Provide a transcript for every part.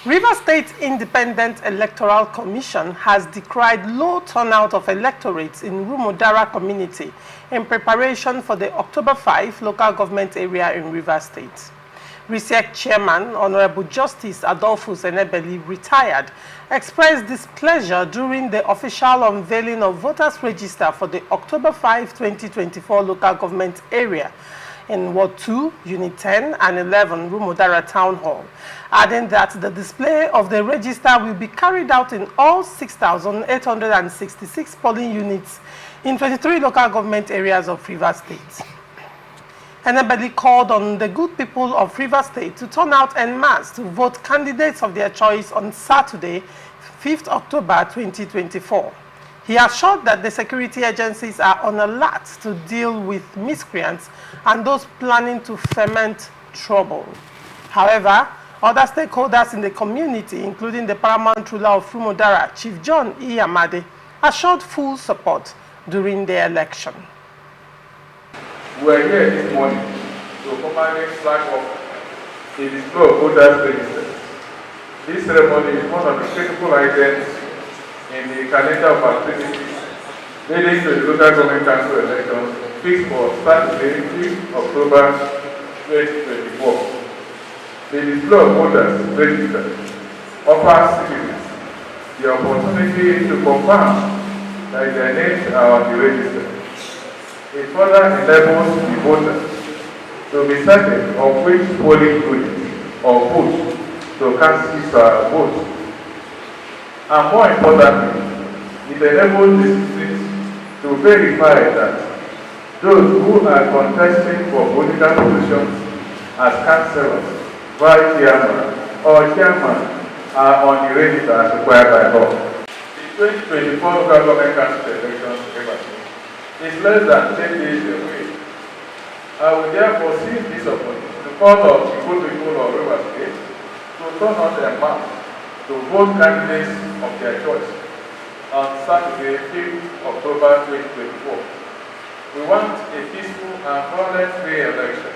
Rivers State Independent Electoral Commission has decried low turnout of electorates in Rumudara Community in preparation for the October 5 local government area in Rivers State. RISIEC Chairman, Honorable Justice Adolphus Enebeli, retired, expressed displeasure during the official unveiling of voters' register for the October 5, 2024 local government area in Ward 2, Unit 10 and 11, Rumudara Town Hall, adding that the display of the register will be carried out in all 6,866 polling units in 23 local government areas of Rivers State. Enebeli called on the good people of Rivers State to turn out en masse to vote candidates of their choice on Saturday, 5th October 2024. He assured that the security agencies are on alert to deal with miscreants and those planning to foment trouble. However, other stakeholders in the community, including the paramount ruler of Rumudara, Chief John E. Amade, assured full support during the election. We are here this morning to formally flag off the display of voters' registers. This ceremony is one of the critical items in the calendar of activities leading to the local government council elections fixed for Saturday, 5th October 2024. The display of voters' registers offers citizens the opportunity to confirm that their names are on the register. It further enables the voters to be certain of which polling unit or booth to cast his vote. And more importantly, it enables the citizens to verify that those who are contesting for political positions as councillors, vice chairman, or chairman are on the register as required by law. The 2024 local government council elections is less than 10 days away. I will therefore seize this opportunity to call on the good people of Rivers State to turn out their mouth to vote candidates of their choice on Saturday, 5th October 2024. We want a peaceful and fraudulent-free election.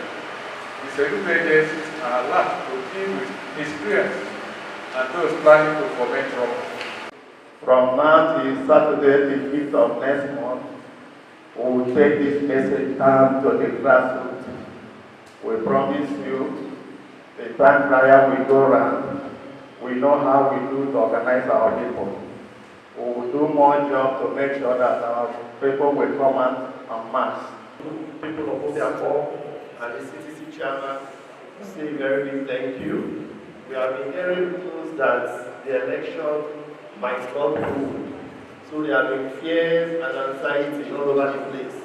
The security agencies are allowed to deal with miscreants and those planning to foment trouble. From now till Saturday, the 5th of next month, we will take this message down to the grassroots. We promise you, the time prior we go around, we know how we do to organize our people. We will do more job to make sure that our people will come out en masse. People of Obiako and the CTC chairman, say very big thank you. We have been hearing news that the election might not move. So there have been fears and anxiety all over the place.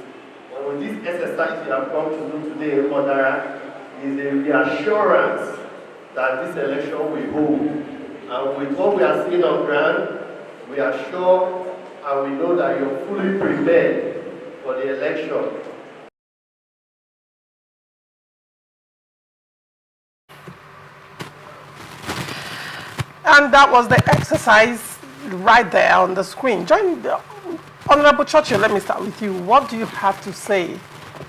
But with this exercise we have come to do today in Rumudara is a reassurance that this election will hold. And with what we are seeing on ground, we are sure and we know that you're fully prepared for the election. And that was the exercise right there on the screen. Join the Honorable Churchill. Let me start with you. What do you have to say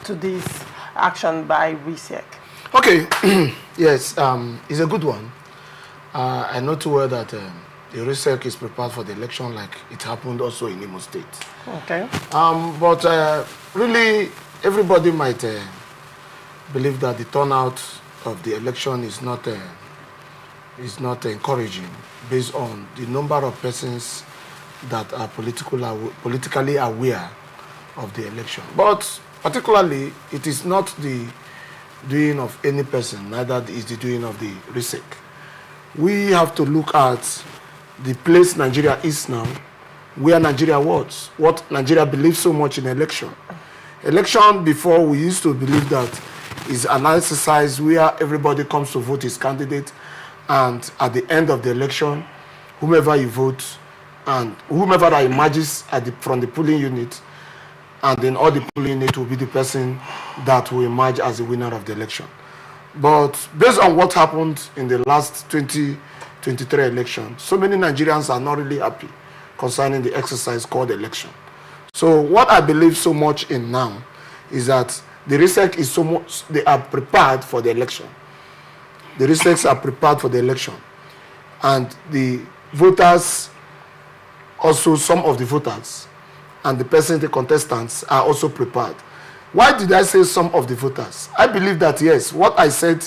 to this action by RISIEC? Okay, yes, it's a good one. I know too well that the RISIEC is prepared for the election like it happened also in Imo State. Okay. But really, everybody might believe that the turnout of the election is not encouraging based on the number of persons that are politically aware of the election. But particularly, it is not the doing of any person, neither is the doing of the RISIEC. We have to look at the place Nigeria is now, where Nigeria was, what Nigeria believes so much in election. Election before, we used to believe that is an exercise where everybody comes to vote his candidate, and at the end of the election, whomever you vote and whomever that emerges from the polling unit, and then all the polling unit will be the person that will emerge as the winner of the election. But based on what happened in the last 2023 election, so many Nigerians are not really happy concerning the exercise called election. So what I believe so much in now is that the RISIEC is so much, they are prepared for the election. The RISIECs are prepared for the election. and the voters, also some of the voters and the contestants are also prepared. Why did I say some of the voters? I believe that, yes, what I said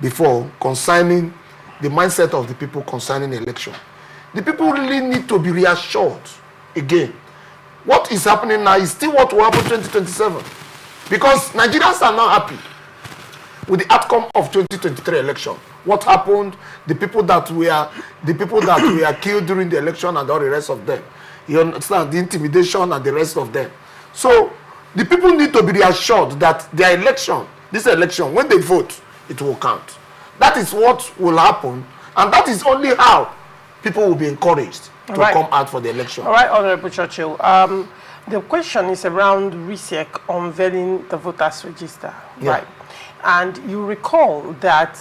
before concerning the mindset of the people concerning election, the people really need to be reassured again. What is happening now is still what will happen 2027. Because Nigerians are not happy with the outcome of 2023 election. What happened, the people that were killed during the election and all the rest of them. You understand, the intimidation and the rest of them. So the people need to be reassured that their election, this election, when they vote, it will count. That is what will happen, and that is only how people will be encouraged to come out for the election. All right, Honorable Churchill. The question is around RISIEC unveiling the voters register, right? And you recall that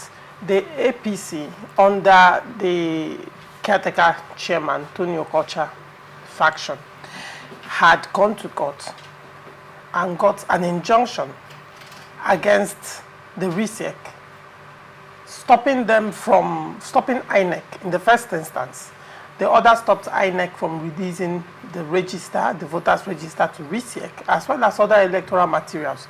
the APC, under the caretaker chairman, Tony Okocha faction, had gone to court and got an injunction against the RISIEC, stopping INEC in the first instance. The order stopped INEC from releasing the register, the voters register, to RISIEC, as well as other electoral materials.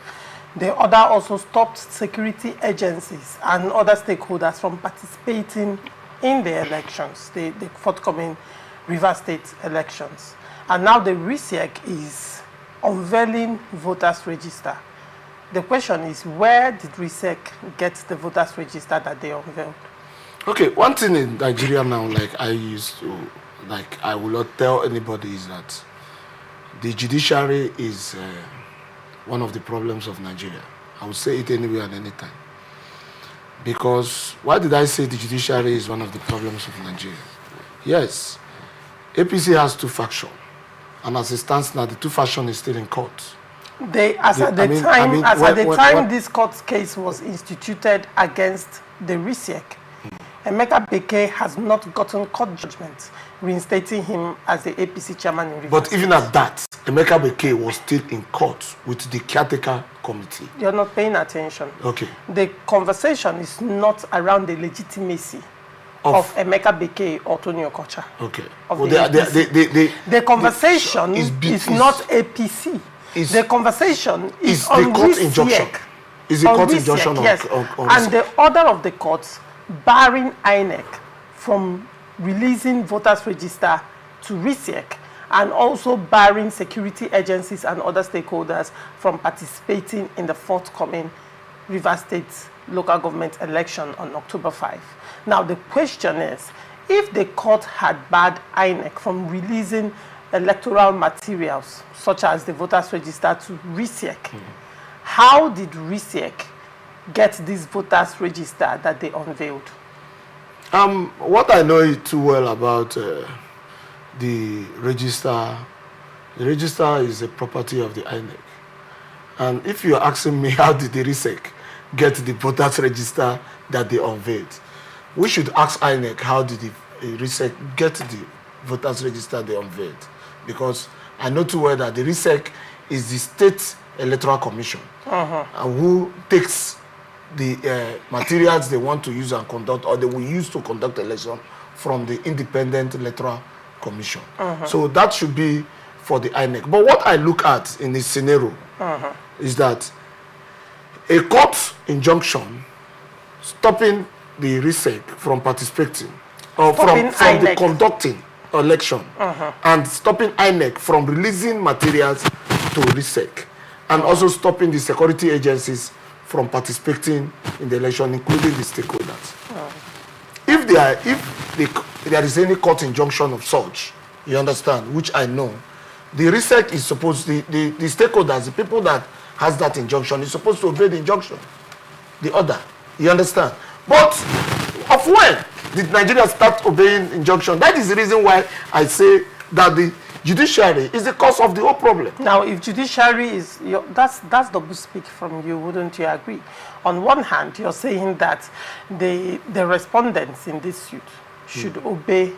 The order also stopped security agencies and other stakeholders from participating in the elections, the forthcoming Rivers State elections. And now the RISIEC is unveiling voters register. The question is, where did RISIEC get the voters register that they unveiled? Okay, one thing in Nigeria now, I will not tell anybody, is that the judiciary is one of the problems of Nigeria. I will say it anywhere and anytime. Because, why did I say the judiciary is one of the problems of Nigeria? Yes, APC has two factions, and as it stands now, the two factions is still in court. At the time this court case was instituted against the RISIEC, Emeka Beke has not gotten court judgment reinstating him as the APC chairman in Rivers. But even at that, Emeka Beke was still in court with the caretaker committee. You're not paying attention. Okay. The conversation is not around the legitimacy of Emeka Beke or Tony Okocha. Okay. The conversation is not APC. The conversation is on the court injunction. Is the court injunction yes. And the order of the courts barring INEC from releasing voters register to RISIEC, and also barring security agencies and other stakeholders from participating in the forthcoming Rivers State local government election on October 5. Now the question is, if the court had barred INEC from releasing electoral materials such as the voters register to RISIEC, how did RISIEC get this voters register that they unveiled? What I know too well about the register is a property of the INEC. And if you're asking me how did the RISIEC get the voters register that they unveiled, we should ask INEC how did the RISIEC get the voters register they unveiled. Because I know too well that the RISIEC is the State Electoral Commission, who takes the materials they want to use and conduct, or they will use to conduct election, from the Independent Electoral Commission. So that should be for the INEC. But what I look at in this scenario is that a court injunction stopping the RISIEC from participating, or from the conducting election, and stopping INEC from releasing materials to RISIEC, and also stopping the security agencies from participating in the election, including the stakeholders. If there is any court injunction of such, you understand, which I know, the RISIEC is supposed, the stakeholders, the people that has that injunction, is supposed to obey the injunction, the order. You understand? But of when did Nigeria start obeying injunction? That is the reason why I say that the judiciary is the cause of the whole problem. Now, if judiciary is, that's double speak from you, wouldn't you agree? On one hand, you're saying that the respondents in this suit should obey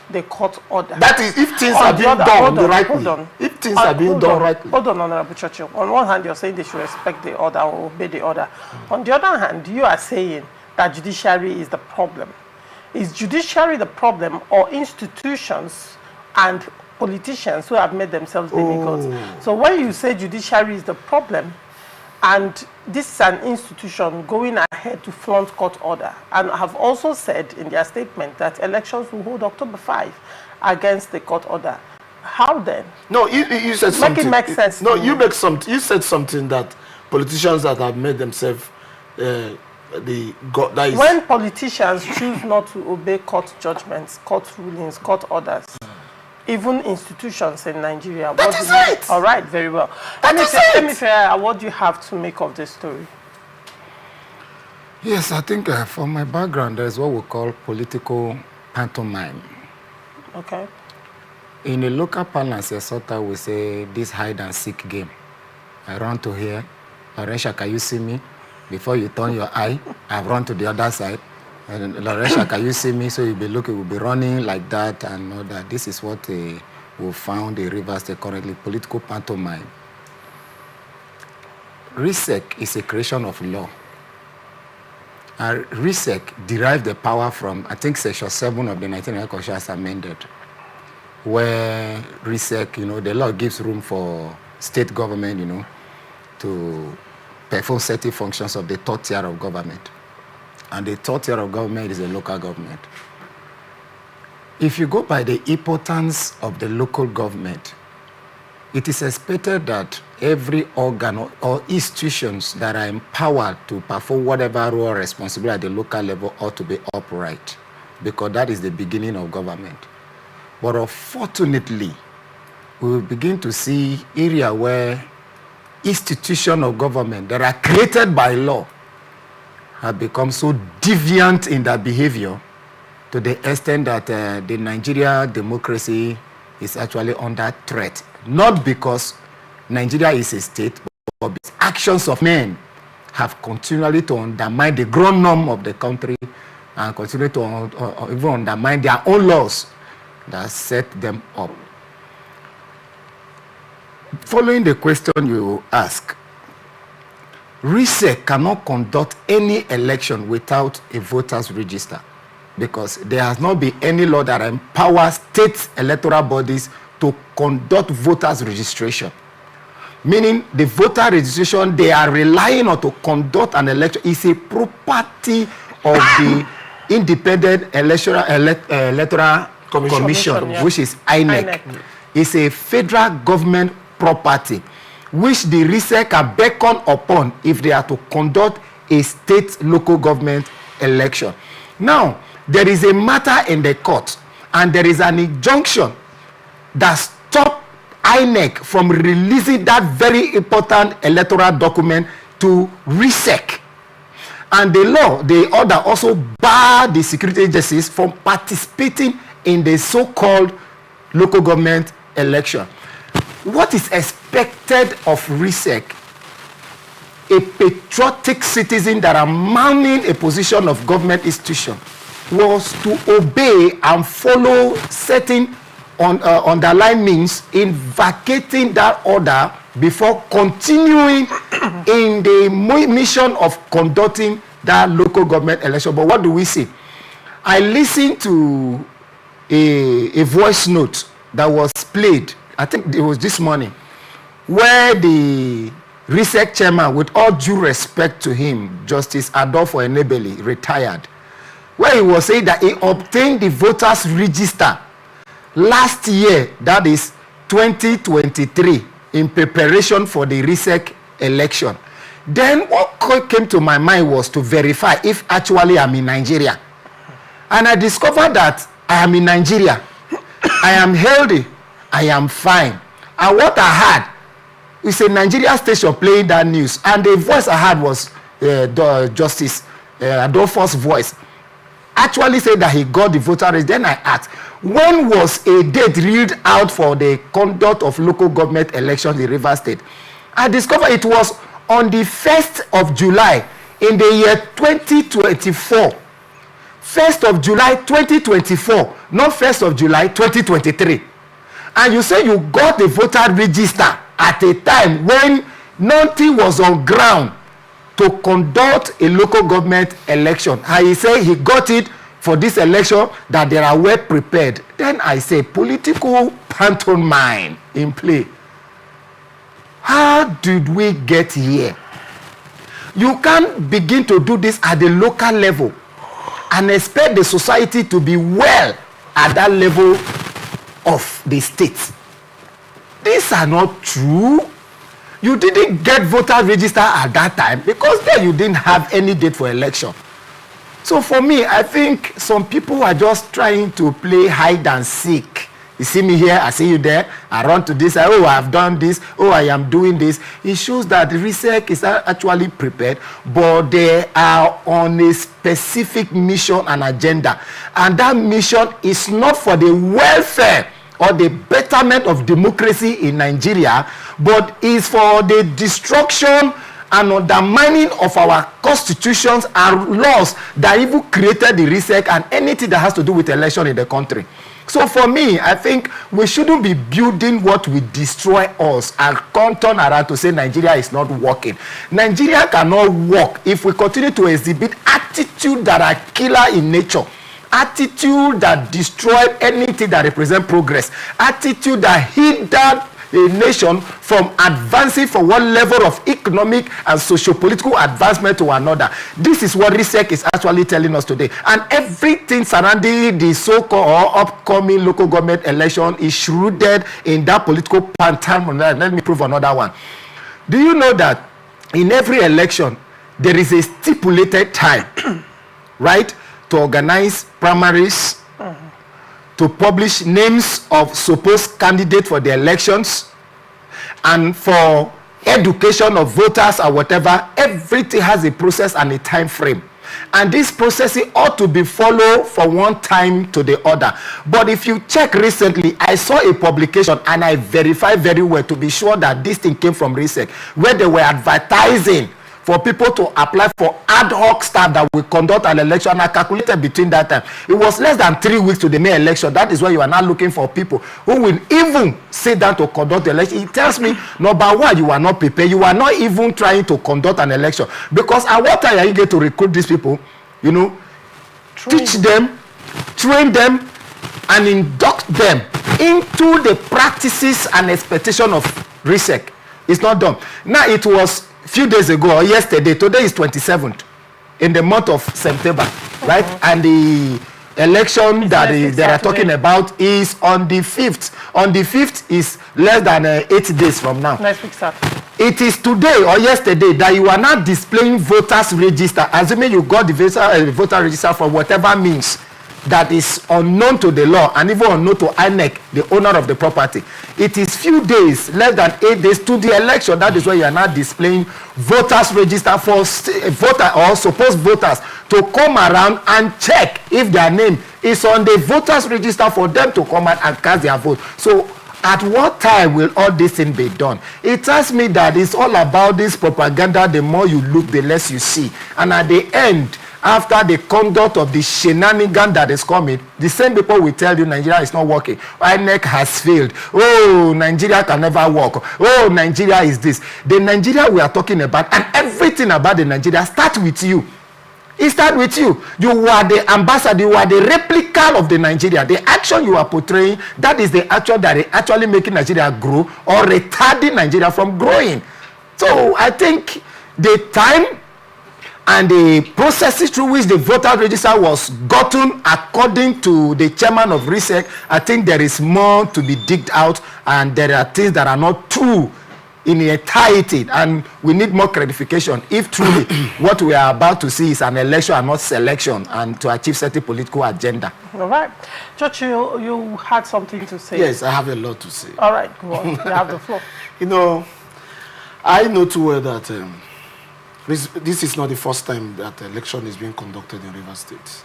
the court order. That is, if things are being done rightly. If things are being done rightly. Hold on, Honorable Churchill. On one hand, you're saying they should respect the order or obey the order. On the other hand, you are saying that judiciary is the problem. Is judiciary the problem, or institutions and politicians who have made themselves demigods? So when you say judiciary is the problem, and this is an institution going ahead to flaunt court order, and have also said in their statement that elections will hold October 5 against the court order, how then? No, you said something. Make it make sense. No, you said something that politicians that have made themselves when politicians choose not to obey court judgments, court rulings, court orders, even institutions in Nigeria. That is it. All right, very well. Let me say, what do you have to make of this story? Yes, I think from my background, there's what we call political pantomime. Okay. In a local parlance, we say this hide and seek game. I run to here. Loresha, can you see me? Before you turn your eye, I run to the other side. And Loresha, can you see me? So you'll be looking, we'll be running like that and all that. This is what we found in Rivers State currently, political pantomime. RISIEC is a creation of law. And RISIEC derived the power from, I think, Section 7 of the 1990 Constitution as amended, where RISIEC, the law gives room for state government, to perform certain functions of the third tier of government. And the third tier of government is the local government. If you go by the importance of the local government, it is expected that every organ or institutions that are empowered to perform whatever role or responsibility at the local level ought to be upright, because that is the beginning of government. But unfortunately, we will begin to see areas where institutions of government that are created by law have become so deviant in their behavior to the extent that the Nigeria democracy is actually under threat. Not because Nigeria is a state, but because actions of men have continually to undermine the grown norm of the country and continue to even undermine their own laws that set them up. Following the question you ask, RISIEC cannot conduct any election without a voters register, because there has not been any law that empowers state electoral bodies to conduct voters registration. Meaning the voter registration they are relying on to conduct an election is a property of the Independent Electoral Commission, yeah, which is INEC. It's a federal government property, which the RISIEC can beckon upon if they are to conduct a state local government election. Now, there is a matter in the court, and there is an injunction that stops INEC from releasing that very important electoral document to RISIEC. And the order also bar the security agencies from participating in the so-called local government election. What is expected of RISIEC, a patriotic citizen that are mounting a position of government institution, was to obey and follow certain underlying means in vacating that order before continuing in the mission of conducting that local government election. But what do we see? I listened to a voice note that was played, I think it was this morning, where the RISIEC chairman, with all due respect to him, Justice Adolfo Enebeli, retired, where he was saying that he obtained the voters register last year, that is 2023, in preparation for the RISIEC election. Then what came to my mind was to verify if actually I'm in Nigeria. And I discovered that I am in Nigeria. I am healthy. I am fine. And what I had is a Nigeria station playing that news. And the voice I had was Justice Adolfo's voice. Actually said that he got the voter register. Then I asked, when was a date ruled out for the conduct of local government elections in Rivers State? I discovered it was on the 1st of July in the year 2024. 1st of July 2024, not 1st of July 2023. And you say you got the voter register at a time when nothing was on ground to conduct a local government election. And he said he got it for this election, that they are well prepared, then I say political pantomime in play. How did we get here? You can't begin to do this at the local level and expect the society to be well at that level of the state. These are not true. You didn't get voter register at that time because then you didn't have any date for election. So for me, I think some people are just trying to play hide and seek. You see me here, I see you there, I run to this, oh, I've done this, oh, I am doing this. It shows that the RISIEC is actually prepared, but they are on a specific mission and agenda. And that mission is not for the welfare or the betterment of democracy in Nigeria, but is for the destruction and undermining of our constitutions and laws that even created the RISIEC and anything that has to do with election in the country. So for me, I think we shouldn't be building what will destroy us and turn around to say Nigeria is not working. Nigeria cannot work if we continue to exhibit attitudes that are killer in nature, attitude that destroy anything that represent progress, attitude that hinder a nation from advancing from one level of economic and socio-political advancement to another. This is what RISIEC is actually telling us today. And everything surrounding the so-called or upcoming local government election is shrouded in that political pantomime. Let me prove another one. Do you know that in every election, there is a stipulated time, right, to organize primaries, to publish names of supposed candidates for the elections, and for education of voters or whatever? Everything has a process and a time frame. And this process ought to be followed from one time to the other. But if you check recently, I saw a publication and I verified very well to be sure that this thing came from RISIEC, where they were advertising for people to apply for ad hoc staff that will conduct an election. And I calculated between that time, it was less than 3 weeks to the May election. That is why you are now looking for people who will even sit down to conduct the election. It tells me, number one, you are not prepared. You are not even trying to conduct an election. Because at what time are you going to recruit these people? You know, teach them, train them, and induct them into the practices and expectation of RISIEC. It's not done. Now, it was few days ago or yesterday, today is 27th in the month of September, right? And the election that they are talking about is on the 5th. On the 5th is less than 8 days from now. Next week Saturday. It is today or yesterday that you are not displaying voters register, assuming you got the voter register for whatever means that is unknown to the law and even unknown to INEC, the owner of the property. It is few days, less than 8 days to the election. That is why you are not displaying voters register for voter or supposed voters to come around and check if their name is on the voters register for them to come out and cast their vote. So at what time will all this thing be done? It tells me that it's all about this propaganda. The more you look, the less you see. And at the end, after the conduct of the shenanigan that is coming, the same people will tell you Nigeria is not working. INEC has failed. Oh, Nigeria can never work. Oh, Nigeria is this. The Nigeria we are talking about, and everything about the Nigeria, starts with you. It starts with you. You are the ambassador. You are the replica of the Nigeria. The action you are portraying, that is the action that is actually making Nigeria grow or retarding Nigeria from growing. So I think the time and the processes through which the voter register was gotten, according to the chairman of RISIEC, I think there is more to be digged out, and there are things that are not true in entirety, and we need more clarification if truly what we are about to see is an election and not selection, and to achieve certain political agenda. All right. George, you had something to say. Yes, I have a lot to say. All right, go on. You have the floor. You know, I know too well that this is not the first time that the election is being conducted in Rivers State.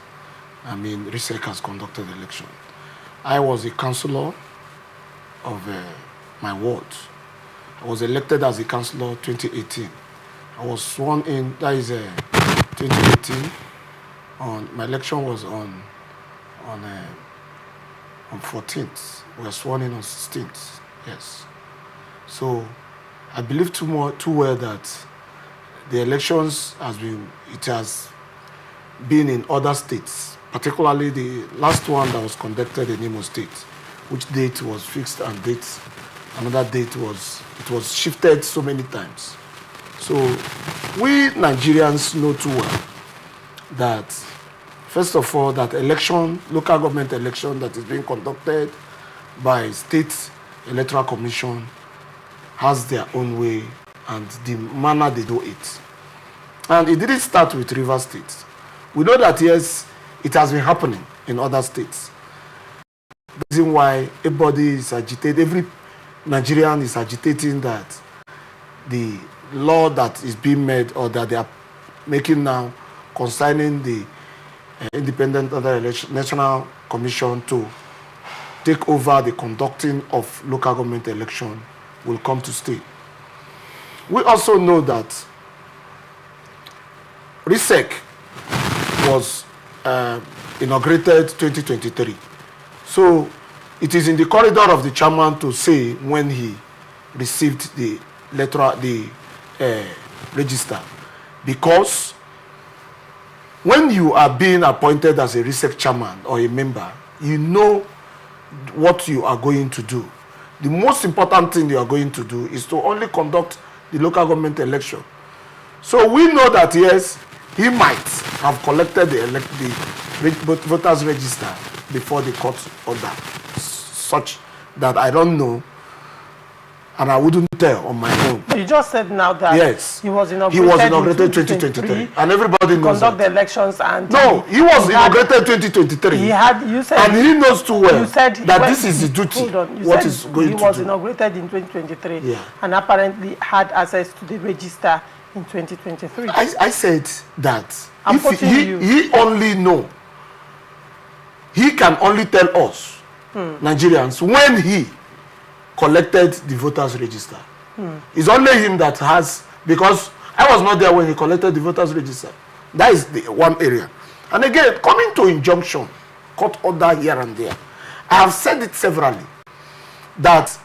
I mean, RISIEC has conducted the election. I was a councillor of my ward. I was elected as a councillor 2018. I was sworn in, that is 2018. My election was on 14th. We were sworn in on 16th. Yes. So I believe too well that the elections has been in other states particularly the last one that was conducted in Imo State, which date was fixed and another date was shifted so many times. So we Nigerians know too well that, first of all, that local government election that is being conducted by State Electoral Commission has their own way and the manner they do it. And it didn't start with Rivers State. We know that, yes, it has been happening in other states. The reason why everybody is agitated, every Nigerian is agitating that the law that is being made or that they are making now concerning the Independent National Commission to take over the conducting of local government election will come to stay. We also know that RISIEC was inaugurated 2023. So it is in the corridor of the chairman to say when he received the register, because when you are being appointed as a RISIEC chairman or a member, you know what you are going to do. The most important thing you are going to do is to only conduct the local government election. So we know that, yes, he might have collected the voters register before the court order, such that I don't know, and I wouldn't tell on my own. You just said now that yes, he was inaugurated 2023, and everybody knows conduct the elections. And no, he was inaugurated 2023. He had, you said, and he knows too well that this is his duty. Hold on, you what said is going to do. He was inaugurated in 2023, yeah, and apparently had access to the register in 2023. I said that I'm if he only know, he can only tell us Nigerians when he collected the voters register. It's only him that has, because I was not there when he collected the voters register. That is the one area. And again, coming to injunction, court order here and there, I have said it severally that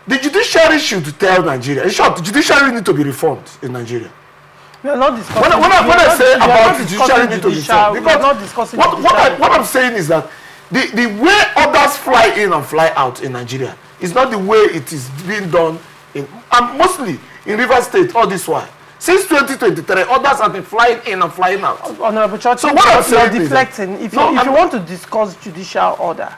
the judiciary should tell Nigeria. In short, the judiciary need to be reformed in Nigeria. We are not discussing. When I say about the judiciary need to be reformed, because what I'm saying is that the way others fly in and fly out in Nigeria is not the way it is being done in, and mostly in Rivers State. All this while, since 2023, others have been flying in and flying out. Honorable Church, so what I'm saying is deflecting. If you want to discuss judicial order,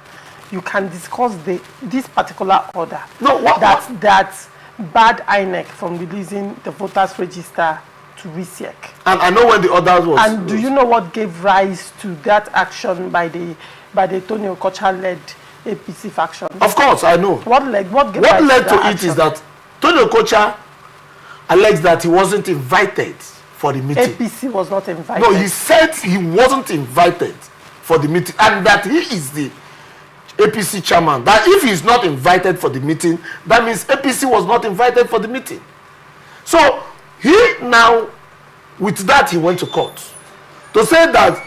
you can discuss this particular order. No, that barred INEC from releasing the voters register to RISIEC. And I know when the order was. And do you know what gave rise to that action by the Tony Okocha-led APC faction? Of course, I know. What led to it is that Tony Okocha alleged that he wasn't invited for the meeting. APC was not invited. No, he said he wasn't invited for the meeting, and that he is the APC chairman. That if he is not invited for the meeting, that means APC was not invited for the meeting. So he now, with that, he went to court to say that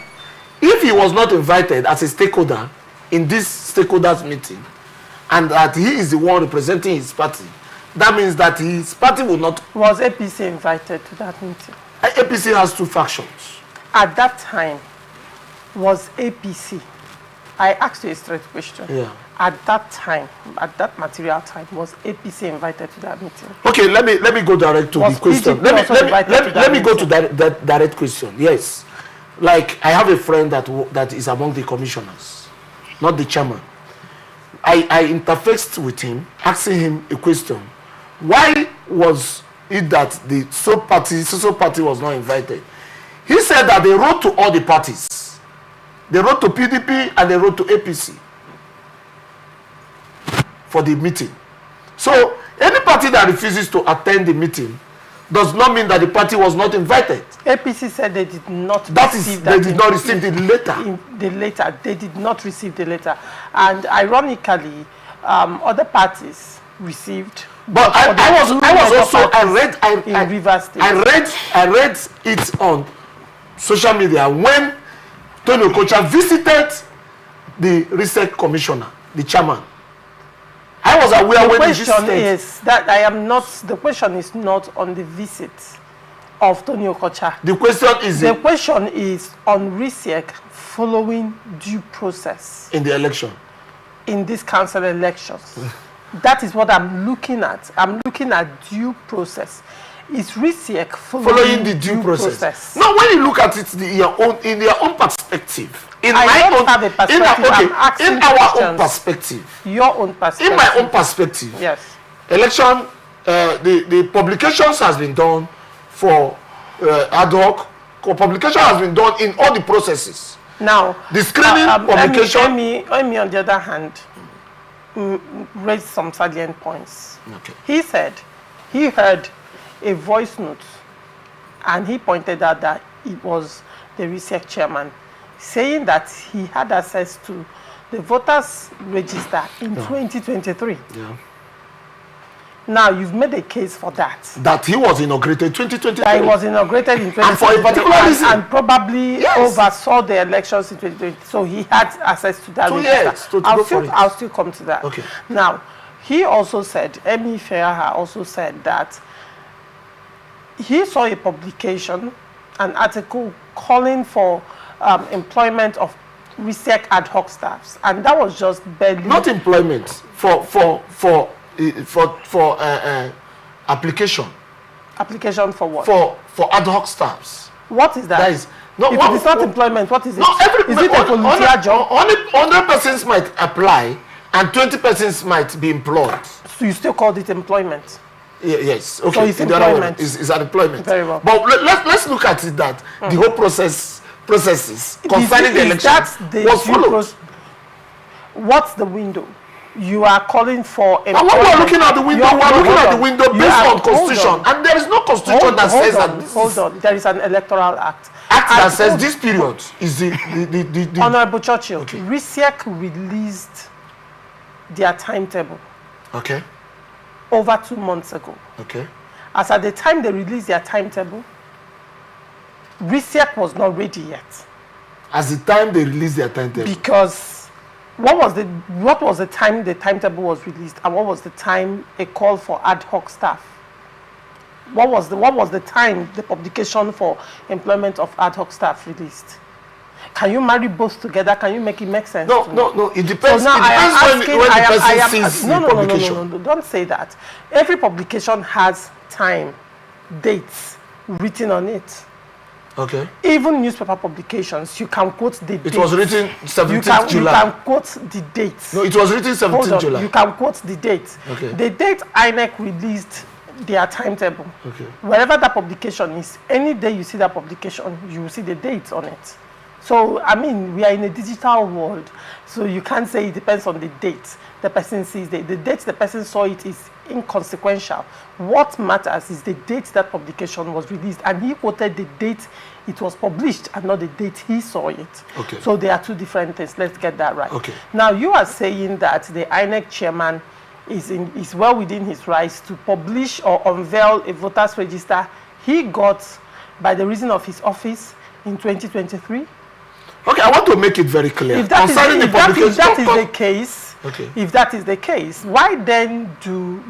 if he was not invited as a stakeholder in this stakeholders meeting, and that he is the one representing his party, that means that his party will not. Was APC invited to that meeting? APC has two factions. At that time, was APC, I asked you a straight question. Yeah. At that time, at that material time, was APC invited to that meeting? Okay, let me go direct to the question. Let me go to that direct question. Yes. Like, I have a friend that is among the commissioners, not the chairman. I interfaced with him, asking him a question. Why was it that the so party was not invited? He said that they wrote to all the parties. They wrote to PDP and they wrote to APC for the meeting. So any party that refuses to attend the meeting does not mean that the party was not invited. APC said they did not receive the letter. They did not receive the letter. And ironically, other parties received. But I read it on social media when Tony Okocha visited the RISIEC commissioner, the chairman. I was aware when he visited. The question is not on the visit. of Tony Okocha. The question is The question is on RISIEC following due process in the election. in these council elections. That is what I'm looking at. I'm looking at due process. Is RISIEC Following the due process. Now, when you look at it in your own perspective, in I my don't own, have a perspective. I'm asking in our own questions. perspective, Your own perspective. in my own perspective, Yes. election, the publications has been done for ad hoc. Publication has been done in all the processes. Now, The screening publication. Emi, on the other hand, raised some salient points. Okay. He said he heard a voice note and he pointed out that it was the RISIEC chairman saying that he had access to the voters register in 2023. Yeah. Now, you've made a case for that. That he was inaugurated 2023. That he was inaugurated in 2023 And for a particular reason. and probably Yes. oversaw the elections in 2020. So he had access to that 2 register. years to go for it. I'll still come to that. Okay. Now, he also said, Emi Feaha also said that he saw a publication, an article calling for employment of RISIEC ad hoc staffs, and that was just barely Not employment for application application for what? for ad hoc staffs. What is that? That is no. If what- it is not employment, what is it? No, Is it a volunteer job? Only 100 persons might apply, and 20 persons might be employed. So you still called it employment? Yes. Okay. So it's In the other word, employment. is an employment. Very well. But let's look at it that the whole processes concerning the election was followed. What's the window? You are calling for And when we are looking at the window, we are looking at the window based on constitution, and there is no constitution that says that this hold is on. There is an electoral act. act that And says hold- this period is the Honorable Churchill, Okay. RISIEC released their timetable okay, over 2 months ago. okay. As at the time they released their timetable, RISIEC was not ready yet. As the time they release their timetable, Because what was the time the timetable was released, and what was the time a call for ad hoc staff? What was the time the publication for employment of ad hoc staff released? Can you marry both together? Can you make it make sense? to me? no. It depends. So now It depends when the person sees no, the no, publication. no, don't say that. Every publication has time, dates written on it. Okay. Even newspaper publications, you can quote the date. It was written 17th You July. can quote the dates. No, it was written Hold 17th on, July. you can quote the date. Okay. The date INEC released their timetable. Okay. Wherever that publication is, any day you see that publication, you will see the date on it. So, I mean, we are in a digital world, so you can't say it depends on the date the person sees it. The date the person saw it is inconsequential. What matters is the date that publication was released, and he quoted the date it was published and not the date he saw it. Okay. So there are two different things. Let's get that right. Okay. Now, you are saying that the INEC chairman is well within his rights to publish or unveil a voters register he got by the reason of his office in 2023. Okay, I want to make it very clear. If that is Concerning the publication, if that is the case, Okay. if that is the case, why then do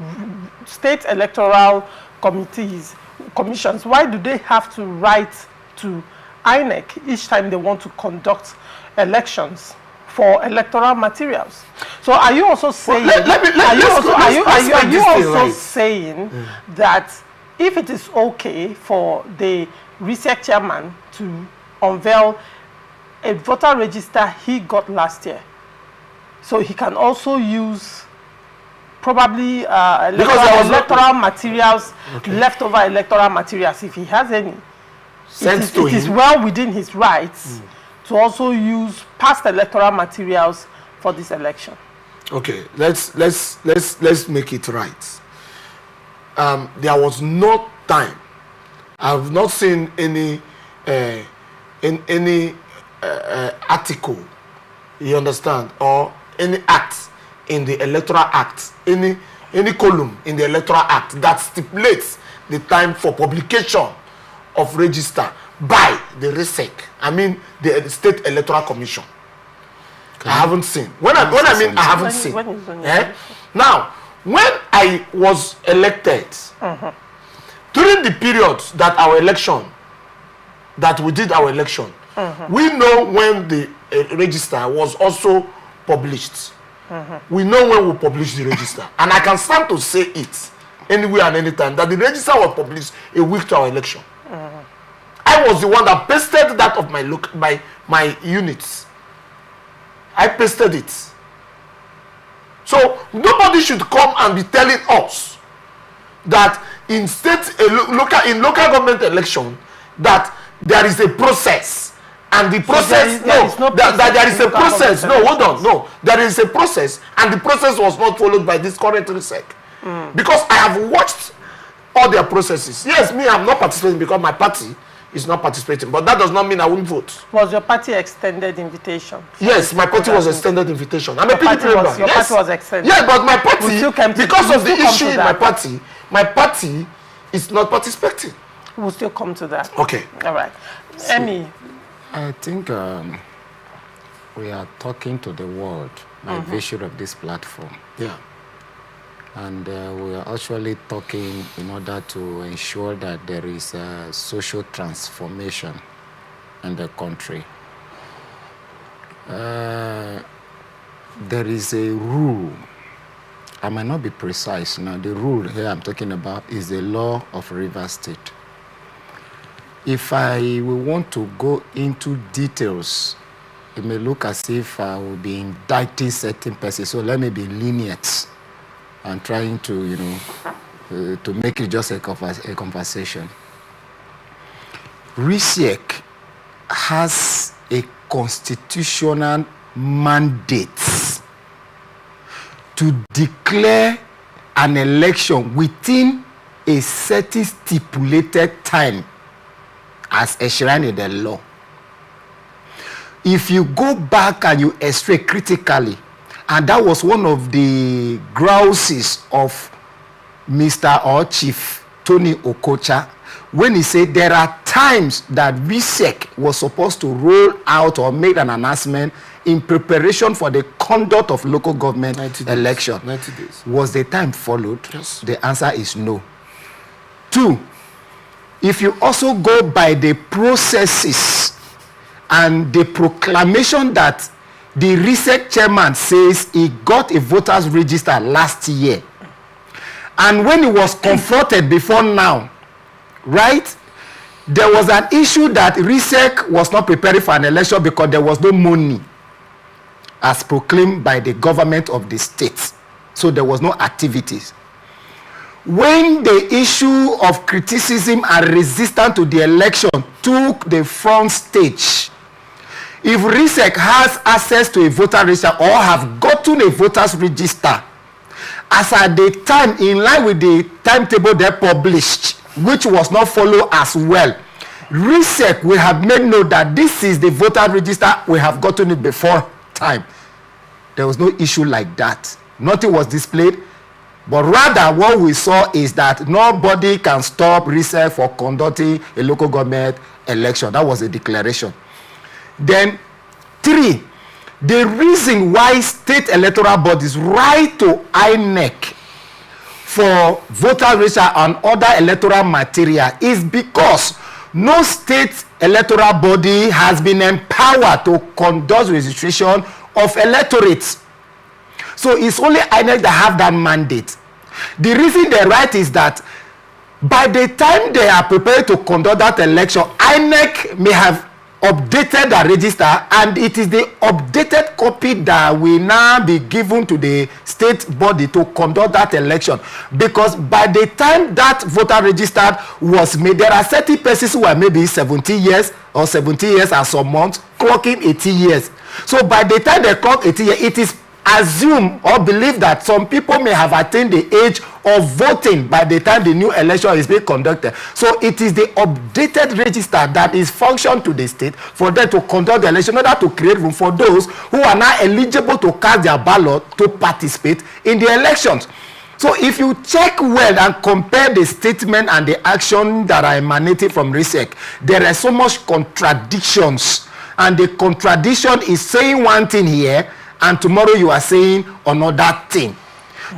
state electoral commissions, why do they have to write to INEC each time they want to conduct elections for electoral materials? So are you also saying saying that if it is okay for the RISIEC chairman to unveil a voter register he got last year, so he can also use probably electoral materials, leftover electoral materials if he has any? It is well within his rights to also use past electoral materials for this election. Okay, let's make it right. There was no time. I've not seen any article, you understand, or any act in the electoral act, any column in the electoral act that stipulates the time for publication of register by the RISIEC. I mean the State Electoral Commission. I haven't seen. When I mean I haven't seen. Now, when I was elected, during the period that we did our election, we know when the register was also published. We know when we published the register. And I can stand to say it anywhere and anytime that the register was published a week to our election. I was the one that pasted that of my units. I pasted it. So nobody should come and be telling us that in local government election that there is a process, and the process there is a process. No, hold on, no, there is a process, and the process was not followed by this current RISIEC. Because I have watched all their processes. Yes, me, I'm not participating because my party is not participating, but that does not mean I won't vote. Was your party extended invitation? Yes, my party was extended invitation. I'm a PDP member. Your party was extended. Yeah, but my party, because of the issue in my party is not participating. We'll still come to that. Okay. All right. Emmy. I think we are talking to the world by virtue of this platform. Yeah. And we are actually talking in order to ensure that there is a social transformation in the country. There is a rule. I might not be precise now. The rule here I'm talking about is the law of Rivers State. If I will want to go into details, it may look as if I will be indicting certain persons. So let me be lenient and trying to, to make it just a conversation. RISIEC has a constitutional mandate to declare an election within a certain stipulated time as enshrined in the law. If you go back and you x-ray critically, and that was one of the grouses of Mr. or Chief Tony Okocha, when he said there are times that RISIEC was supposed to roll out or make an announcement in preparation for the conduct of local government election. 90 days. Was the time followed? Yes. The answer is no. 2, if you also go by the processes and the proclamation that the RISIEC chairman says he got a voters register last year, and when he was confronted before now, right, there was an issue that RISIEC was not preparing for an election because there was no money as proclaimed by the government of the state. So there was no activities. When the issue of criticism and resistance to the election took the front stage, if RISIEC has access to a voter register or have gotten a voters register, as at the time, in line with the timetable they published, which was not followed as well, RISIEC will have made note that this is the voter register, we have gotten it before time. There was no issue like that. Nothing was displayed, but rather what we saw is that nobody can stop RISIEC for conducting a local government election. That was a declaration. Then 3, the reason why state electoral bodies write to INEC for voter register and other electoral material is because no state electoral body has been empowered to conduct registration of electorates. So it's only INEC that have that mandate. The reason they write is that by the time they are prepared to conduct that election, INEC may have updated the register, and it is the updated copy that will now be given to the state body to conduct that election. Because by the time that voter register was made, there are 30 persons who are maybe 70 years or 70 years and some months clocking 80 years. So by the time they clock 80 years, it is assumed or believed that some people may have attained the age of voting by the time the new election is being conducted. So it is the updated register that is functioned to the state for them to conduct the election in order to create room for those who are now eligible to cast their ballot to participate in the elections. So if you check well and compare the statement and the action that are emanating from RISIEC, there are so much contradictions, and the contradiction is saying one thing here and tomorrow you are saying another thing.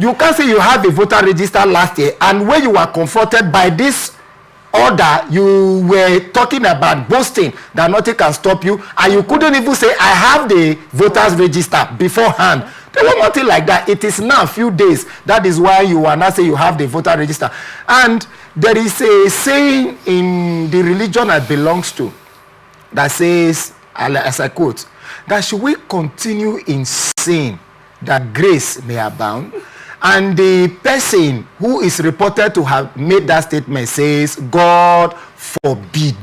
You can't say you have a voter register last year, and when you are confronted by this order, you were talking about boasting that nothing can stop you, and you couldn't even say, I have the voters register beforehand. There was nothing like that. It is now a few days. That is why you are not saying you have the voter register. And there is a saying in the religion I belongs to that says, as I quote, that should we continue in sin that grace may abound? And the person who is reported to have made that statement says, God forbid.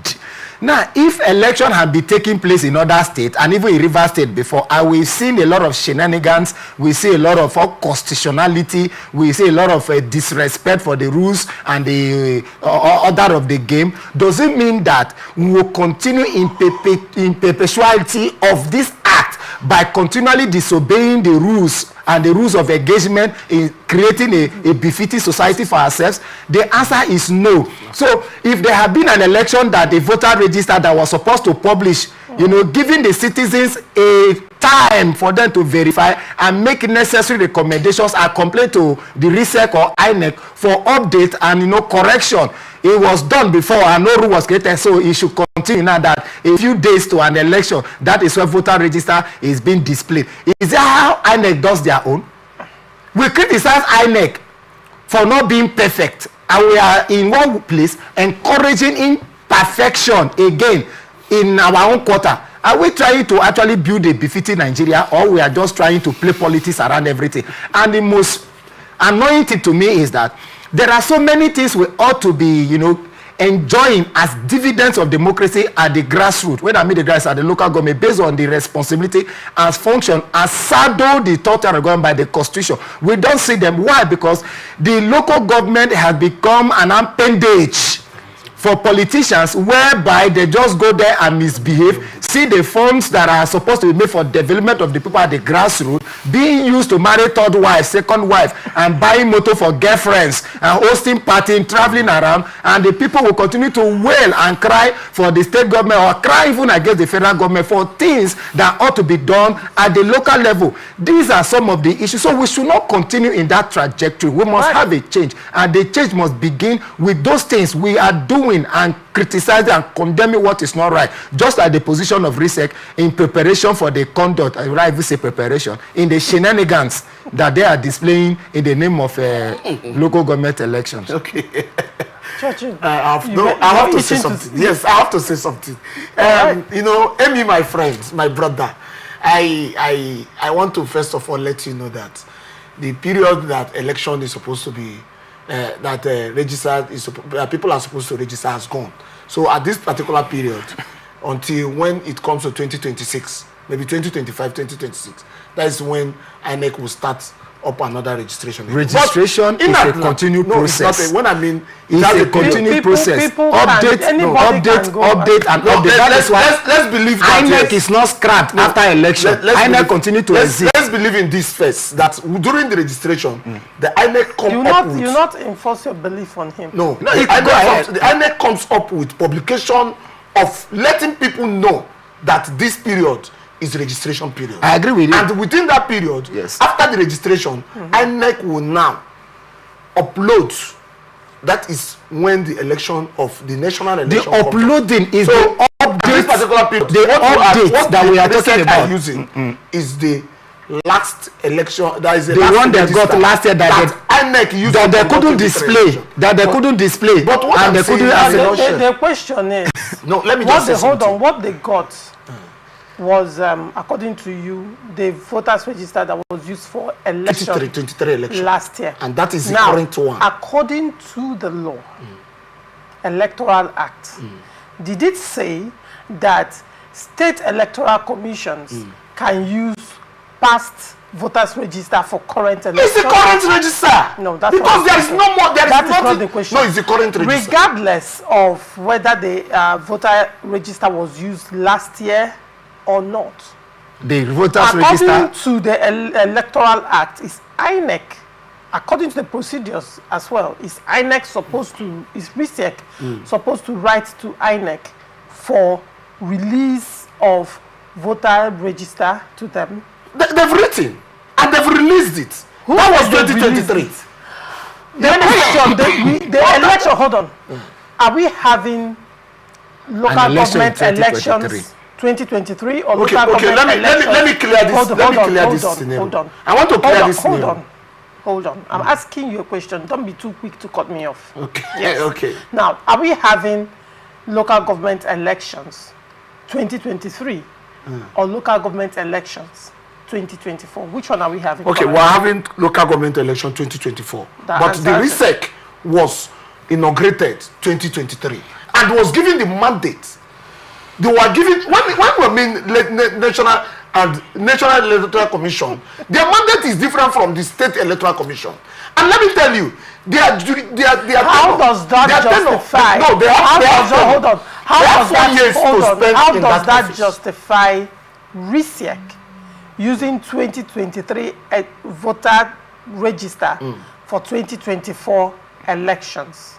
Now, if election had been taking place in other states, and even in Rivers State before, and we've seen a lot of shenanigans, we see a lot of unconstitutionality, we see a lot of disrespect for the rules and the order of the game, does it mean that we will continue in perpetuality of this act by continually disobeying the rules and the rules of engagement in creating a befitting society for ourselves? The answer is no. So if there had been an election that the voter register that was supposed to publish, giving the citizens a time for them to verify and make necessary recommendations and complain to the RISIEC or INEC for update and correction, it was done before and no rule was created, so it should continue now that a few days to an election, that is where voter register is being displayed. Is that how INEC does their own? We criticize INEC for not being perfect, and we are in one place encouraging imperfection again in our own quarter. Are we trying to actually build a befitting Nigeria, or we are just trying to play politics around everything? And the most annoying thing to me is that there are so many things we ought to be, enjoying as dividends of democracy at the grassroots. When I mean the grassroots, at the local government, based on the responsibility and function and saddle the total government by the constitution. We don't see them. Why? Because the local government has become an appendage for politicians, whereby they just go there and misbehave, see the funds that are supposed to be made for development of the people at the grassroots being used to marry third wife, second wife, and buying motor for girlfriends, and hosting party, traveling around, and the people will continue to wail and cry for the state government, or cry even against the federal government for things that ought to be done at the local level. These are some of the issues. So we should not continue in that trajectory. We must have a change, and the change must begin with those things we are doing and criticizing and condemning what is not right, just like the position of RISIEC in preparation for the conduct, I would say preparation, in the shenanigans that they are displaying in the name of local government elections. Okay. I have to say something. Yes, I have to say something. Amy, my friend, my brother, I want to first of all let you know that the period that election is supposed to be people are supposed to register has gone. So at this particular period, until when it comes to 2026, maybe 2025, 2026, that is when INEC will start up another registration. Registration is a continued process. When I mean, it's a continued process. Update, and update. That is why let's believe that INEC is not scrapped after election. INEC continue to exist. Let's believe in this first, that during the registration, the INEC you not enforce your belief on him. No, the INEC comes up with publication of letting people know that this period is registration period. I agree with you. And within that period, yes, after the registration, INEC will now upload. That is when the election of the national election. The uploading is the update. This particular period, the update that we are talking about using is the last election. That is the one they got last year that INEC used that they couldn't display. That they couldn't display. But what and they couldn't. The question is, no, let me just say something. Hold on. What they got was, according to you, the voters register that was used for election 23 election last year. And that is the now, current one. According to the law, Electoral Act, did it say that state electoral commissions can use past voters register for current election? It's the current register. No, that's because there is no more. That is not the question. No, it's the current register. Regardless of whether the voter register was used last year or not, the voters according register to the Electoral Act, is INEC, according to the procedures as well, is INEC supposed to, is RISIEC supposed to write to INEC for release of voter register to them? They've written and they've released it. That was 2023. The election, hold on. are we having local government elections 2023 or local government elections? Let me clear this. Hold on. I want to clear this. Hold on. I'm asking you a question. Don't be too quick to cut me off. Okay. Yes. Okay. Now, are we having local government elections 2023 or local government elections 2024? Which one are we having? Okay, we're having local government election 2024. But the RISIEC was inaugurated 2023 and was given the mandate. They were given, when we mean National Electoral Commission, their mandate is different from the State Electoral Commission. And let me tell you, how does that justify? No, they have How does that justify RISIEC using 2023 voter register for 2024 elections?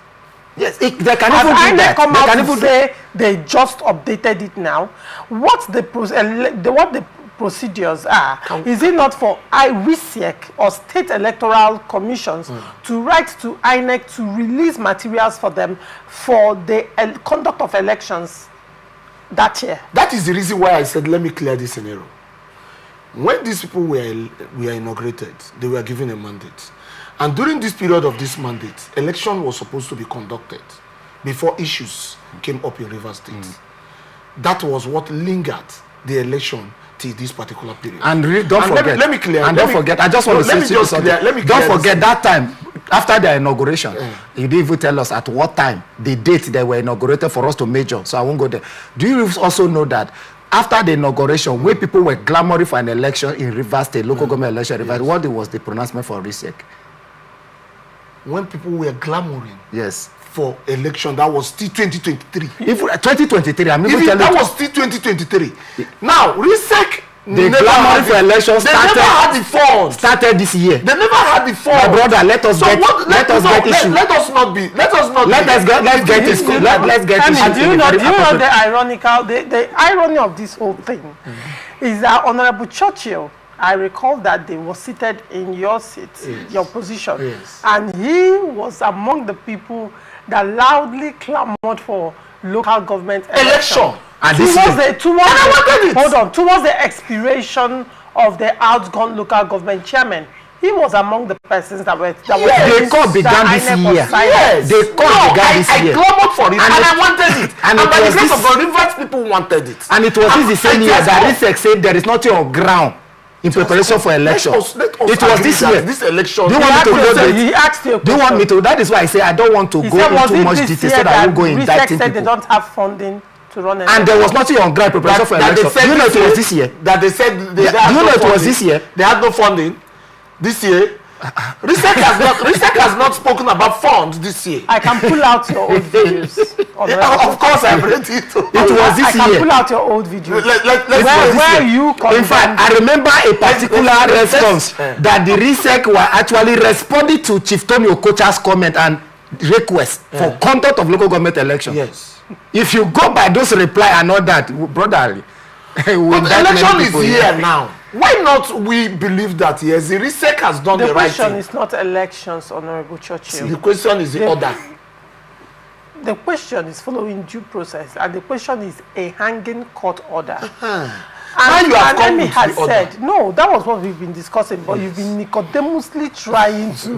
Yes, they can even do that. Come out to say they just updated it now. What the procedures are? Is it not for RISIEC or state electoral commissions to write to INEC to release materials for them for the conduct of elections that year? That is the reason why I said let me clear this scenario. When these people were inaugurated, they were given a mandate. And during this period of this mandate, election was supposed to be conducted before issues came up in Rivers State. That was what lingered the election till this particular period. And don't forget. Let me clear. And don't forget. I just want to say something. Don't forget that time after their inauguration. You didn't even tell us at what time, the date they were inaugurated for us to measure. So I won't go there. Do you also know that after the inauguration, when people were clamoring for an election in Rivers State, local government election, Rivers, what was the pronouncement for RISIEC? When people were clamoring, yes, for election, that was still 2023. If 2023, I'm even telling that was still 2023. Now, RISIEC, the clamoring for election started this year. They never had the funds. My brother, let us get issue. Let's get issue. Do you know the irony of this whole thing is that Honorable Churchill, I recall that they were seated in your seat, your position, and he was among the people that loudly clamored for local government election. And towards the expiration of the outgone local government chairman. He was among the persons that were. The call began this year. Yes. The call began this year. I clamored for it and I wanted it. And by the grace of God, Rivers people wanted it. And it was the same year that RISIEC said there is nothing on ground in preparation for election. It was this year. This election. Do you want me to go? He asked you. Do you want me to? That is why I say I don't want to go into much detail so that I will go in that thing. Said they don't have funding to run an and there was nothing on ground preparation for election. Do you know it was this year? That they said do you know it was this year? They had no funding this year. RISIEC has not spoken about funds this year. I can pull out your old videos. Of course, I've read it. It was this year. I can pull out your old videos. Where you in fact, I remember a particular response that the RISIEC were actually responding to Chief Tony Okocha's comment and request for conduct of local government election. Yes. If you go by those reply and all that, brother, but the election is here now. Why not we believe that yes, the RISIEC has done the right thing? The question is not elections, Honorable Churchill. The question is the order. The question is following due process, and the question is a hanging court order. And Emi has said, no, that was what we've been discussing, but you've been Nicodemusly trying to,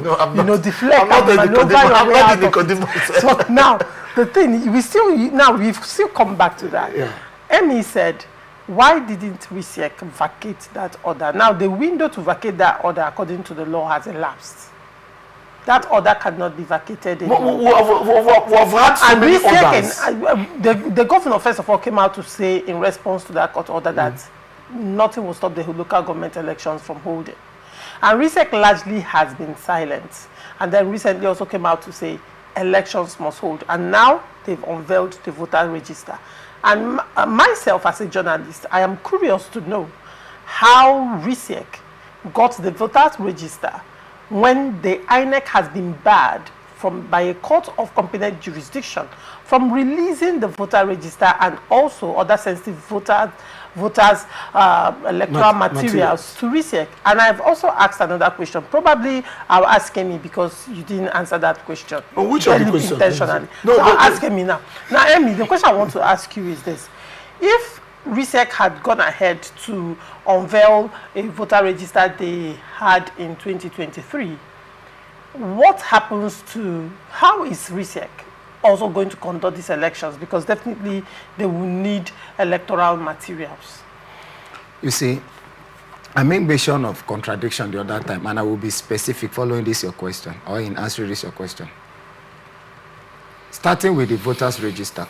deflect and maneuver your way out of it. So now, the thing, we've still come back to that. Yeah. Emi said, why didn't RISIEC vacate that order? Now, the window to vacate that order, according to the law, has elapsed. That order cannot be vacated anymore. We've had so many orders. The governor, first of all, came out to say in response to that court order that nothing will stop the local government elections from holding. And RISIEC largely has been silent. And then recently also came out to say elections must hold. And now they've unveiled the voter register. And myself as a journalist, I am curious to know how RISIEC got the voters register when the INEC has been barred by a court of competent jurisdiction from releasing the voter register and also other sensitive voter voters' electoral materials to RISIEC. And I've also asked another question. Probably I'll ask Amy because you didn't answer that question. Oh, which of the questions? Intentionally. No, so I'll ask Amy now. Now, Amy, the question I want to ask you is this. If RISIEC had gone ahead to unveil a voter register they had in 2023, what happens to, how is RISIEC also going to conduct these elections? Because definitely they will need electoral materials. You see, I made mention of contradiction the other time, and I will be specific following this your question, or in answering this your question. Starting with the voters register.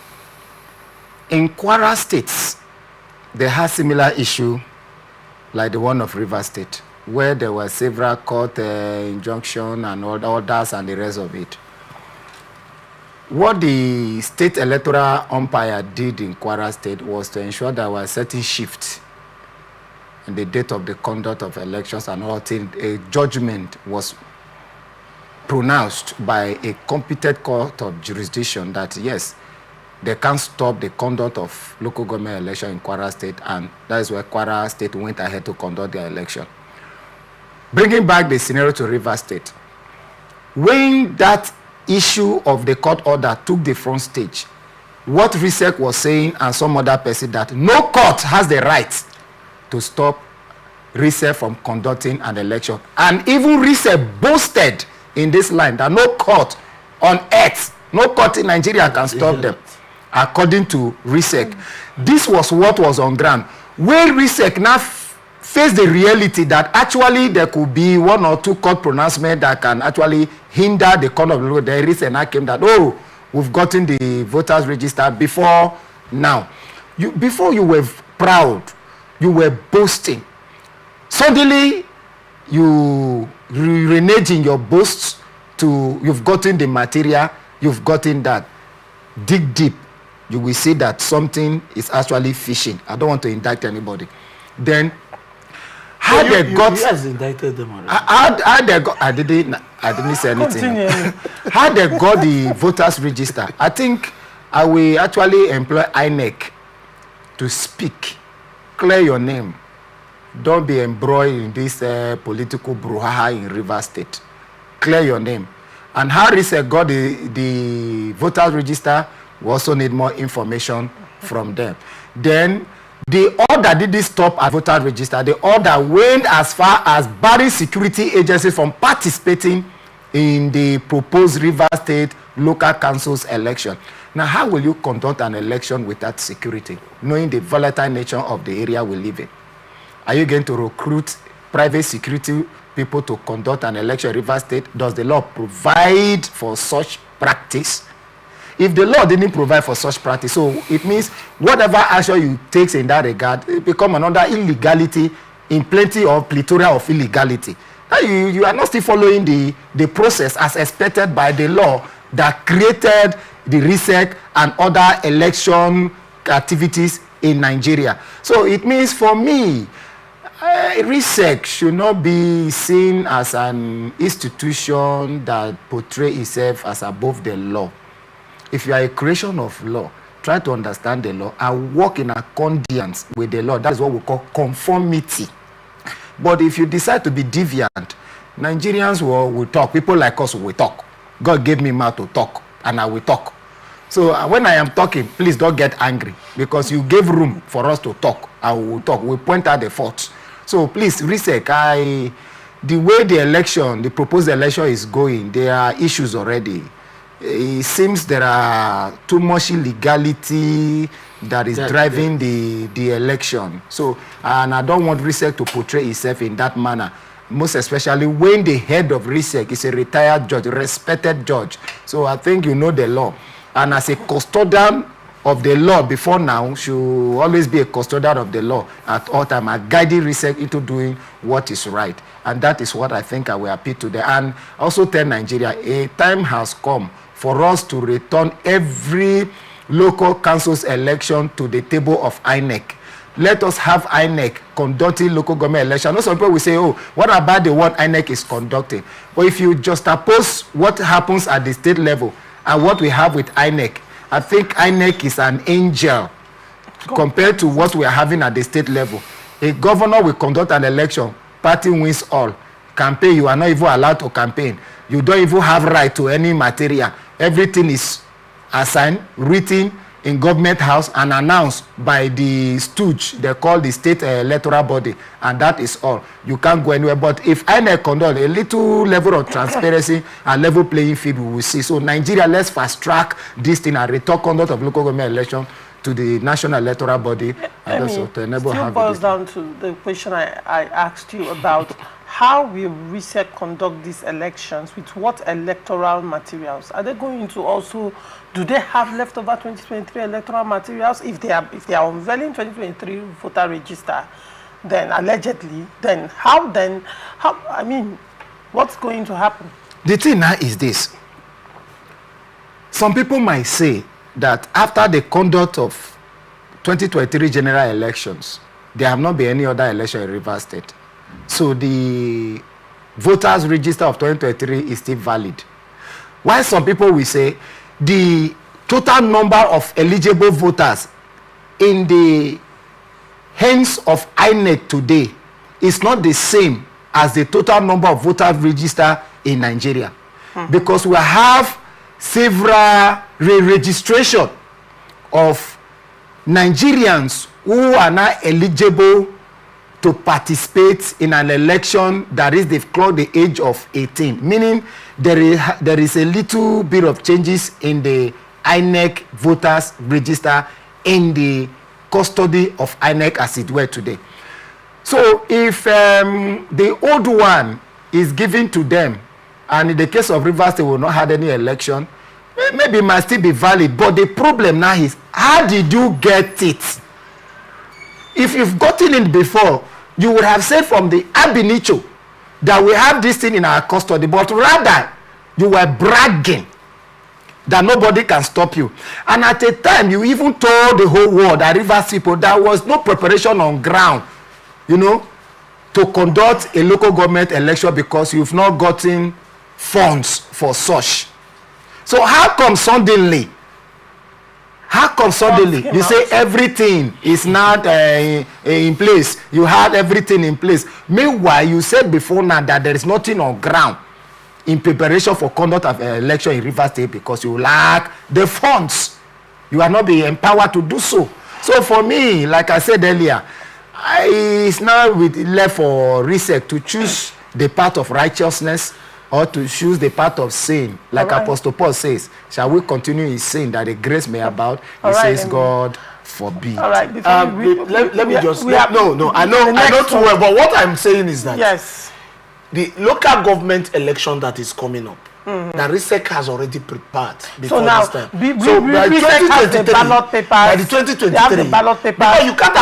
In Kwara states, they had similar issue like the one of River State, where there were several court injunction and all others and the rest of it. What the state electoral umpire did in Kwara State was to ensure there was a certain shift in the date of the conduct of elections and all things. A judgment was pronounced by a competent court of jurisdiction that yes, they can't stop the conduct of local government election in Kwara State, and that is where Kwara State went ahead to conduct their election. Bringing back the scenario to River State, when that issue of the court order took the front stage, what RISIEC was saying and some other person that no court has the right to stop RISIEC from conducting an election. And even RISIEC boasted in this line that no court on earth, no court in Nigeria can stop them, according to RISIEC. This was what was on ground. When RISIEC now face the reality that actually there could be one or two court pronouncements that can actually hinder the conduct of the law, the RISIEC now came that, oh, we've gotten the voters register before now. Before you were proud, you were boasting. Suddenly, you renege in your boasts to, you've gotten the material, you've gotten that. Dig deep, you will see that something is actually fishing. I don't want to indict anybody. Then, how they got... You has indicted them already. How they got... I didn't say anything. How they got the voters register? I think I will actually employ INEC to speak. Clear your name. Don't be embroiled in this political brouhaha in River State. Clear your name. And how RISIEC got the voters register, we also need more information from them. Then the order didn't stop at voter register. The order went as far as barring security agencies from participating in the proposed River State local council's election. Now, how will you conduct an election without security, knowing the volatile nature of the area we live in? Are you going to recruit private security people to conduct an election in River State? Does the law provide for such practice? If the law didn't provide for such practice, so it means whatever action you take in that regard, it becomes another illegality in plenty of plethora of illegality. Now you are not still following the process as expected by the law that created the RISIEC and other election activities in Nigeria. So it means for me, RISIEC should not be seen as an institution that portrays itself as above the law. If you are a creation of law, try to understand the law and work in accordance with the law. That is what we call conformity. But if you decide to be deviant, Nigerians will talk. People like us will talk. God gave me mouth to talk, and I will talk. So when I am talking, please don't get angry, because you gave room for us to talk. I will talk. We point out the faults. So please, RISIEC, the way the election, the proposed election is going, there are issues already. It seems there are too much illegality that is driving the election. So, and I don't want RISIEC to portray itself in that manner, most especially when the head of RISIEC is a retired judge, respected judge. So I think you know the law. And as a custodian of the law before now, should always be a custodian of the law at all time, and guiding RISIEC into doing what is right. And that is what I think I will appeal to them. And also tell Nigeria, a time has come for us to return every local council's election to the table of INEC. Let us have INEC conducting local government election. I know some people will say, oh, what about the one INEC is conducting? But if you just oppose what happens at the state level and what we have with INEC, I think INEC is an angel compared to what we are having at the state level. A governor will conduct an election, party wins all. Campaign, you are not even allowed to campaign. You don't even have right to any material. Everything is assigned, written in government house and announced by the stooge, they call the state electoral body, and that is all. You can't go anywhere. But if INEC conduct a little level of transparency and level playing field, we will see. So Nigeria, let's fast track this thing and return conduct of local government election to the national electoral body, and also to enable. Still boils down to the question I asked you about. How will RISIEC conduct these elections? With what electoral materials? Are they going to also, do they have leftover 2023 electoral materials? If they are unveiling 2023 voter register, then allegedly, then how, I mean, what's going to happen? The thing now is this. Some people might say that after the conduct of 2023 general elections, there have not been any other election in Rivers State. So the voters register of 2023 is still valid. While some people will say the total number of eligible voters in the hands of INEC today is not the same as the total number of voters registered in Nigeria. Because we have several re-registration of Nigerians who are now eligible to participate in an election that is they've clocked the age of 18, meaning there is a little bit of changes in the INEC voters register in the custody of INEC as it were today. So if the old one is given to them, and in the case of Rivers, they will not have any election, maybe it might still be valid. But the problem now is, how did you get it? If you've gotten it before, you would have said from the ab initio that we have this thing in our custody, but rather you were bragging that nobody can stop you. And at a time, you even told the whole world, that Rivers people, there was no preparation on ground, you know, to conduct a local government election because you've not gotten funds for such. So how come suddenly you say everything is not in place? You had everything in place. Meanwhile, you said before now that there is nothing on ground in preparation for conduct of an election in Rivers State because you lack the funds. You are not being empowered to do so. So for me, like I said earlier, it's now left for RISIEC to choose the path of righteousness or to choose the path of sin. Like Apostle Paul says, shall we continue in sin that the grace may abound? He says, God forbid. All right. Let me just... No, I know too well, but what I'm saying is that the local government election that is coming up, that RISIEC has already prepared before this time. So by 2023, ballot papers, by the 2023, the ballot papers, because you can't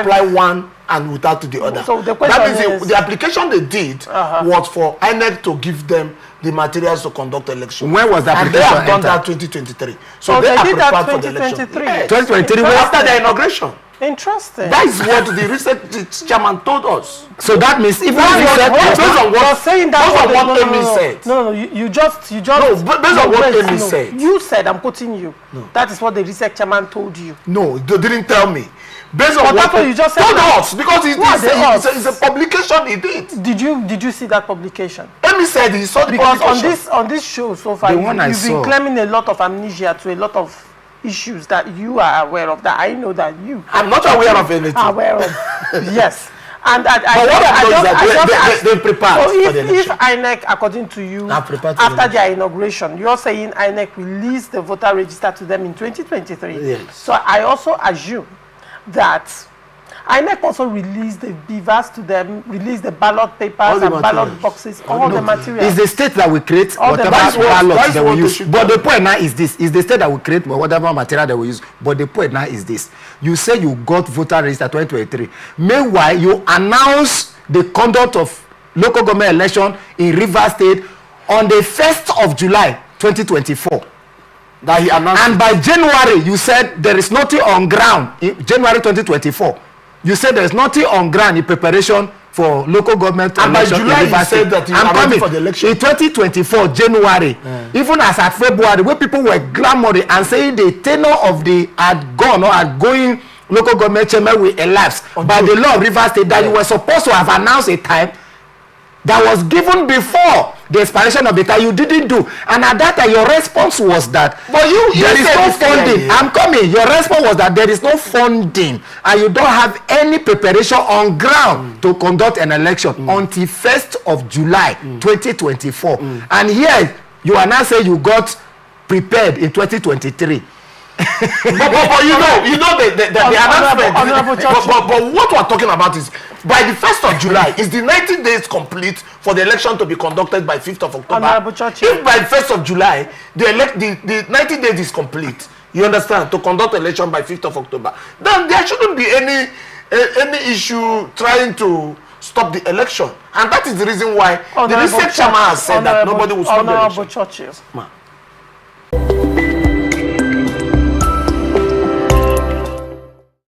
apply one and without the other. So the question is, the application they did was for INEC to give them the materials to conduct election. When was that? And they have done that 2023. So they are prepared for the election. 2023 after the inauguration. Interesting. That is what the RISIEC chairman told us. So that means even based on what Amy said. No, you just no, based on what Amy said. You said, I'm quoting you. No. That is what the RISIEC chairman told you. No, they didn't tell me. Based on what you just said, told us, because it's a publication he did. Did you see that publication? Amy said he saw the publication. Because on this show so far, you've been claiming a lot of amnesia to a lot of issues that you are aware of, that I know that I'm not aware of anything. Aware of. Yes. And they prepared. So if INEC, according to you, after their inauguration, you're saying INEC released the voter register to them in 2023. Yes. So I also assume that INEC also released the beavers to them, released the ballot papers and ballot boxes, all the materials. It's the state that will create whatever ballots they will use. But the point now is this. It's the state that will create whatever material they will use. But the point now is this. You say you got voter register 2023. Meanwhile, you announce the conduct of local government election in Rivers State on the 1st of July 2024. That he announced. And by January, you said there is nothing on ground. In January 2024. You said there's nothing on ground in preparation for local government And by election. July, you said that you are ready for the election. In 2024, January, even as at February, where people were clamoring and saying the tenure of the outgoing or outgoing local government chairman will elapse by the law of Rivers State, that you were supposed to have announced a time that was given before the expiration of the time. You didn't do, and at that time your response was that there is no funding. I'm coming. Your response was that there is no funding and you don't have any preparation on ground to conduct an election until 1st of July 2024. And here you are now saying you got prepared in 2023. but you know the announcement. But what we are talking about is by the 1st of July is the 90 days complete for the election to be conducted by 5th of October. If by the 1st of July the 90 days is complete, you understand, to conduct election by 5th of October, then there shouldn't be any issue trying to stop the election, and that is the reason why the RISIEC chairman has said that nobody will stop the election. Churches.